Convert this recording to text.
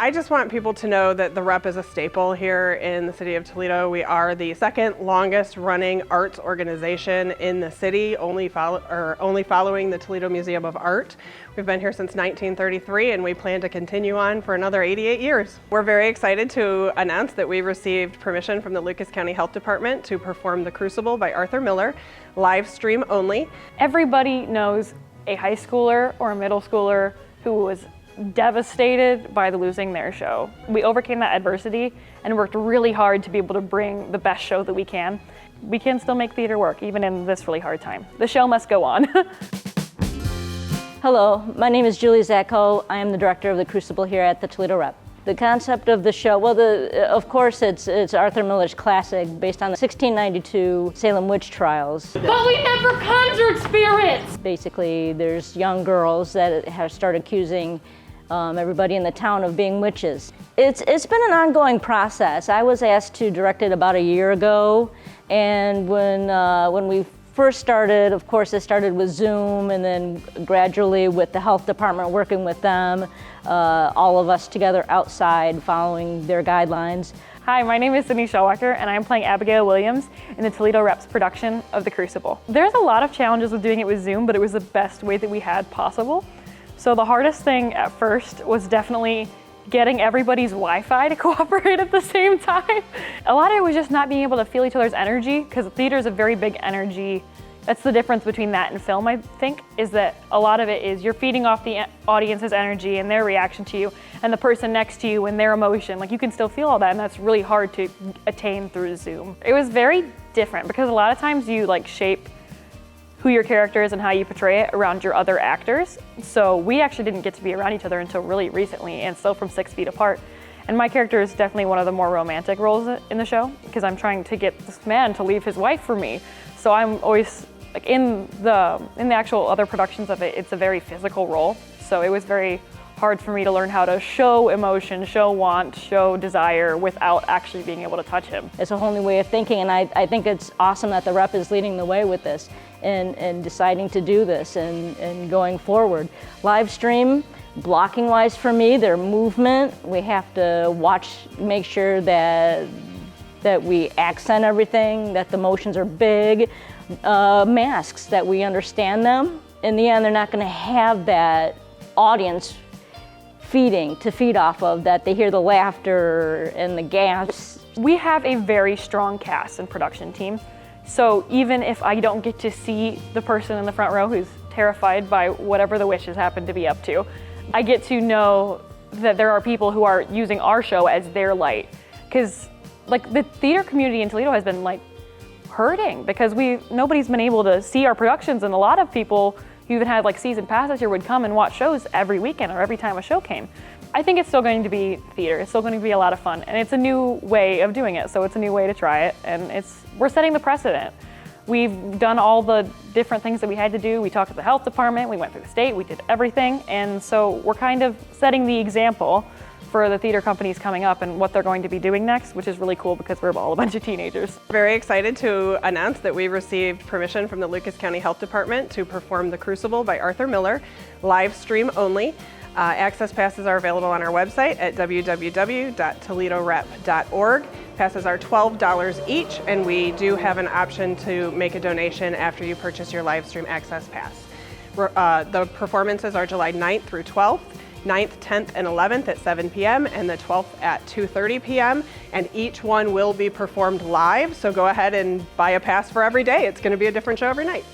I just want people to know that the Rep is a staple here in the city of Toledo. We are the second longest running arts organization in the city, only following the Toledo Museum of Art. We've been here since 1933 and we plan to continue on for another 88 years. We're very excited to announce that we received permission from the Lucas County Health Department to perform The Crucible by Arthur Miller, live stream only. Everybody knows a high schooler or a middle schooler who was devastated by losing their show. We overcame that adversity and worked really hard to be able to bring the best show that we can. We can still make theater work even in this really hard time. The show must go on. Hello, my name is Julie Zacco. I am the director of The Crucible here at the Toledo Rep. The concept of the show, well, of course it's Arthur Miller's classic based on the 1692 Salem witch trials. But we never conjured spirits! Basically, there's young girls that have started accusing everybody in the town of being witches. It's been an ongoing process. I was asked to direct it about a year ago, and when we first started, of course, it started with Zoom, and then gradually with the health department working with them, all of us together outside following their guidelines. Hi, my name is Sydney Shellwacker, and I'm playing Abigail Williams in the Toledo Rep's production of The Crucible. There's a lot of challenges with doing it with Zoom, but it was the best way that we had possible. So the hardest thing at first was definitely getting everybody's Wi-Fi to cooperate at the same time. A lot of it was just not being able to feel each other's energy, because theater is a very big energy. That's the difference between that and film, I think, is that a lot of it is you're feeding off the audience's energy and their reaction to you, and the person next to you and their emotion. Like, you can still feel all that, and that's really hard to attain through Zoom. It was very different because a lot of times you shape who your character is and how you portray it around your other actors. So we actually didn't get to be around each other until really recently, and still from 6 feet apart. And my character is definitely one of the more romantic roles in the show, because I'm trying to get this man to leave his wife for me. So I'm always, in the actual other productions of it, it's a very physical role. So it was very hard for me to learn how to show emotion, show want, show desire without actually being able to touch him. It's a whole new way of thinking, and I think it's awesome that the Rep is leading the way with this and deciding to do this and going forward. Live stream, blocking wise for me, their movement, we have to make sure that we accent everything, that the motions are big, masks, that we understand them. In the end, they're not going to have that audience to feed off of, that they hear the laughter and the gasps. We have a very strong cast and production team. So even if I don't get to see the person in the front row who's terrified by whatever the witches happen to be up to, I get to know that there are people who are using our show as their light. Because the theater community in Toledo has been hurting because nobody's been able to see our productions, and a lot of people who even had season passes here would come and watch shows every weekend or every time a show came. I think it's still going to be theater. It's still going to be a lot of fun, and it's a new way of doing it, so it's a new way to try it, and we're setting the precedent. We've done all the different things that we had to do. We talked to the health department, we went through the state, we did everything, and so we're kind of setting the example for the theater companies coming up and what they're going to be doing next, which is really cool because we're all a bunch of teenagers. Very excited to announce that we received permission from the Lucas County Health Department to perform The Crucible by Arthur Miller, live stream only. Access passes are available on our website at www.toledorep.org. Passes are $12 each, and we do have an option to make a donation after you purchase your live stream access pass. The performances are July 9th through 12th. 9th, 10th, and 11th at 7 p.m. and the 12th at 2:30 p.m. and each one will be performed live, so go ahead and buy a pass for every day. It's going to be a different show every night.